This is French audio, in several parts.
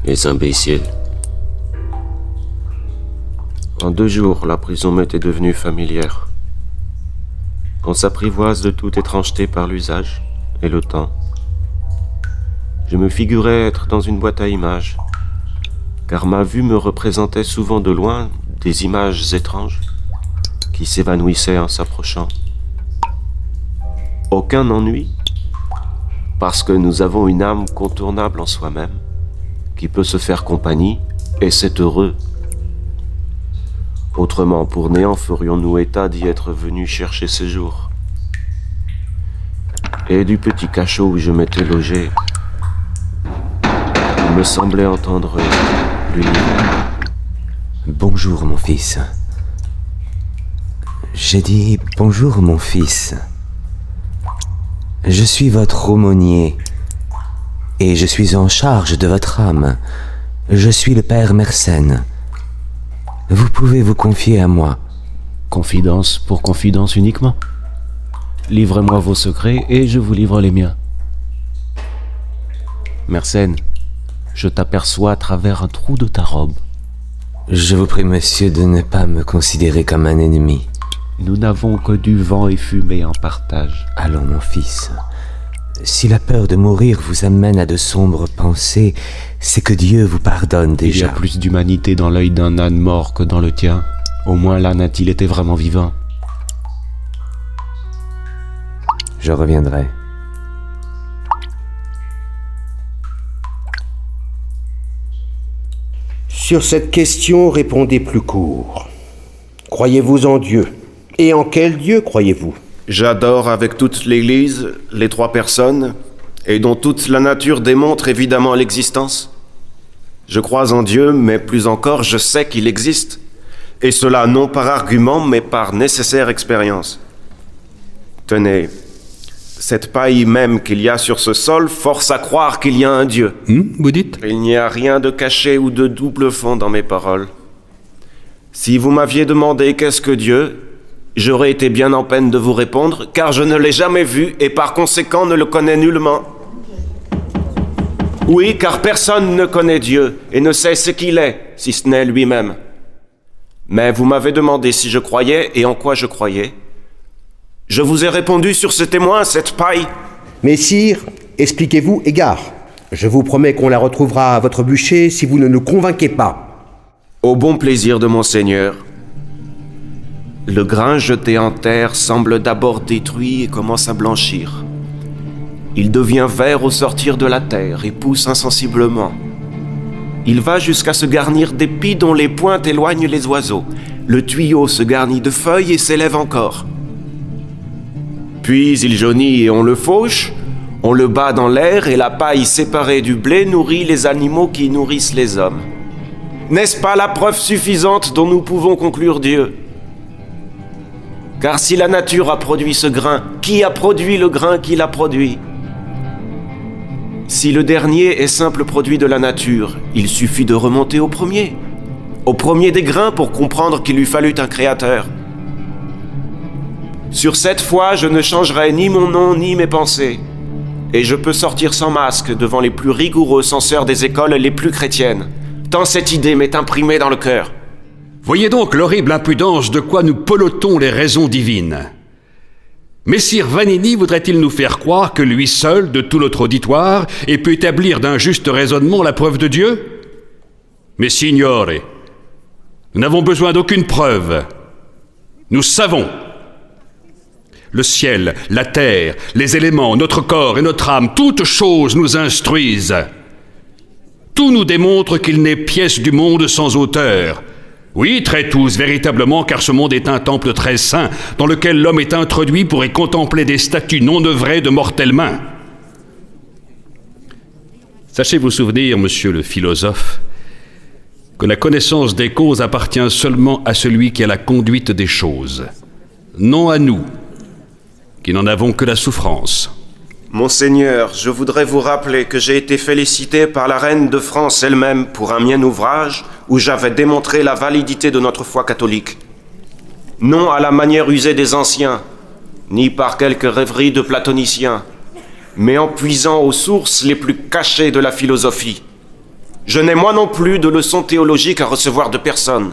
Les imbéciles. En 2 jours, la prison m'était devenue familière. On s'apprivoise de toute étrangeté par l'usage et le temps. Je me figurais être dans une boîte à images, car ma vue me représentait souvent de loin des images étranges qui s'évanouissaient en s'approchant. Aucun ennui, parce que nous avons une âme contournable en soi-même, qui peut se faire compagnie, et c'est heureux. Autrement, pour néant ferions-nous état d'y être venus chercher séjour. Et du petit cachot où je m'étais logé, il me semblait entendre l'univers. Bonjour, mon fils. J'ai dit bonjour, mon fils. Je suis votre aumônier, et je suis en charge de votre âme. Je suis le père Mersenne. Vous pouvez vous confier à moi. Confidence pour confidence uniquement. Livrez-moi vos secrets et je vous livre les miens. Mersenne, je t'aperçois à travers un trou de ta robe. Je vous prie, monsieur, de ne pas me considérer comme un ennemi. Nous n'avons que du vent et fumée en partage. Allons, mon fils. Si la peur de mourir vous amène à de sombres pensées, c'est que Dieu vous pardonne déjà. Il y a plus d'humanité dans l'œil d'un âne mort que dans le tien. Au moins l'âne a-t-il été vraiment vivant. Je reviendrai. Sur cette question, répondez plus court. Croyez-vous en Dieu? Et en quel Dieu croyez-vous? J'adore avec toute l'Église les 3 personnes, et dont toute la nature démontre évidemment l'existence. Je crois en Dieu, mais plus encore, je sais qu'il existe, et cela non par argument, mais par nécessaire expérience. Tenez, cette paille même qu'il y a sur ce sol force à croire qu'il y a un Dieu. Vous dites? Il n'y a rien de caché ou de double fond dans mes paroles. Si vous m'aviez demandé qu'est-ce que Dieu, j'aurais été bien en peine de vous répondre, car je ne l'ai jamais vu et par conséquent ne le connais nullement. Oui, car personne ne connaît Dieu et ne sait ce qu'il est, si ce n'est lui-même. Mais vous m'avez demandé si je croyais et en quoi je croyais. Je vous ai répondu sur ce témoin, cette paille. Messire, expliquez-vous égard. Je vous promets qu'on la retrouvera à votre bûcher si vous ne nous convainquez pas. Au bon plaisir de mon Seigneur. Le grain jeté en terre semble d'abord détruit et commence à blanchir. Il devient vert au sortir de la terre et pousse insensiblement. Il va jusqu'à se garnir d'épis dont les pointes éloignent les oiseaux. Le tuyau se garnit de feuilles et s'élève encore. Puis il jaunit et on le fauche, on le bat dans l'air et la paille séparée du blé nourrit les animaux qui nourrissent les hommes. N'est-ce pas la preuve suffisante dont nous pouvons conclure Dieu ? Car si la nature a produit ce grain, qui a produit le grain qui l'a produit ? Si le dernier est simple produit de la nature, il suffit de remonter au premier des grains pour comprendre qu'il lui fallut un créateur. Sur cette foi, je ne changerai ni mon nom ni mes pensées, et je peux sortir sans masque devant les plus rigoureux censeurs des écoles les plus chrétiennes, tant cette idée m'est imprimée dans le cœur. Voyez donc l'horrible impudence de quoi nous pelotons les raisons divines. Messire Vanini voudrait-il nous faire croire que lui seul, de tout notre auditoire, ait pu établir d'un juste raisonnement la preuve de Dieu ? Mais signore, nous n'avons besoin d'aucune preuve. Nous savons. Le ciel, la terre, les éléments, notre corps et notre âme, toutes choses nous instruisent. Tout nous démontre qu'il n'est pièce du monde sans auteur. Oui, très tous, véritablement, car ce monde est un temple très saint, dans lequel l'homme est introduit pour y contempler des statues non œuvrées de mortelles mains. Sachez vous souvenir, monsieur le philosophe, que la connaissance des causes appartient seulement à celui qui a la conduite des choses, non à nous, qui n'en avons que la souffrance. Monseigneur, je voudrais vous rappeler que j'ai été félicité par la reine de France elle-même pour un mien ouvrage où j'avais démontré la validité de notre foi catholique. Non à la manière usée des anciens, ni par quelques rêveries de platoniciens, mais en puisant aux sources les plus cachées de la philosophie. Je n'ai moi non plus de leçons théologiques à recevoir de personne.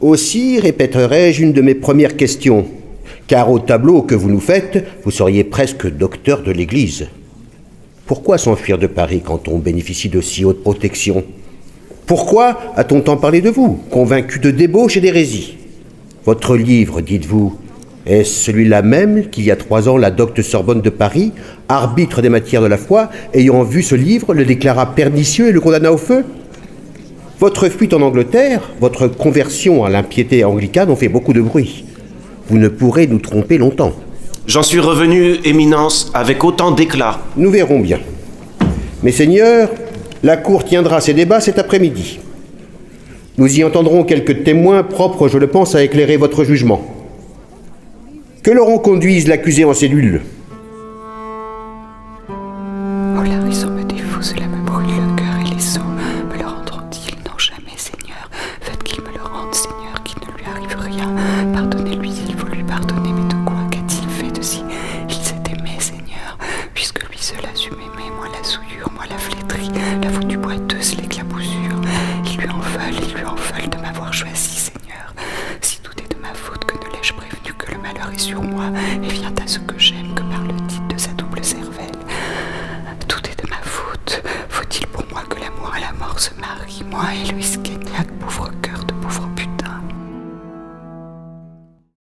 Aussi répéterai-je une de mes premières questions, car au tableau que vous nous faites, vous seriez presque docteur de l'Église. Pourquoi s'enfuir de Paris quand on bénéficie de si haute protection? Pourquoi a-t-on tant parlé de vous, convaincu de débauche et d'hérésie? Votre livre, dites-vous, est-ce celui-là même qu'il y a 3 ans la docte Sorbonne de Paris, arbitre des matières de la foi, ayant vu ce livre, le déclara pernicieux et le condamna au feu? Votre fuite en Angleterre, votre conversion à l'impiété anglicane ont fait beaucoup de bruit. Vous ne pourrez nous tromper longtemps. J'en suis revenu, Éminence, avec autant d'éclat. Nous verrons bien. Mes seigneurs, la Cour tiendra ses débats cet après-midi. Nous y entendrons quelques témoins propres, je le pense, à éclairer votre jugement. Que Laurent conduise l'accusé en cellule. Oh, la raison me défoue, cela me brûle le cœur et les os. Me le rendront-ils? Non, jamais, Seigneur. Faites qu'il me le rende, Seigneur, qu'il ne lui arrive rien. Pardonnez-lui, s'il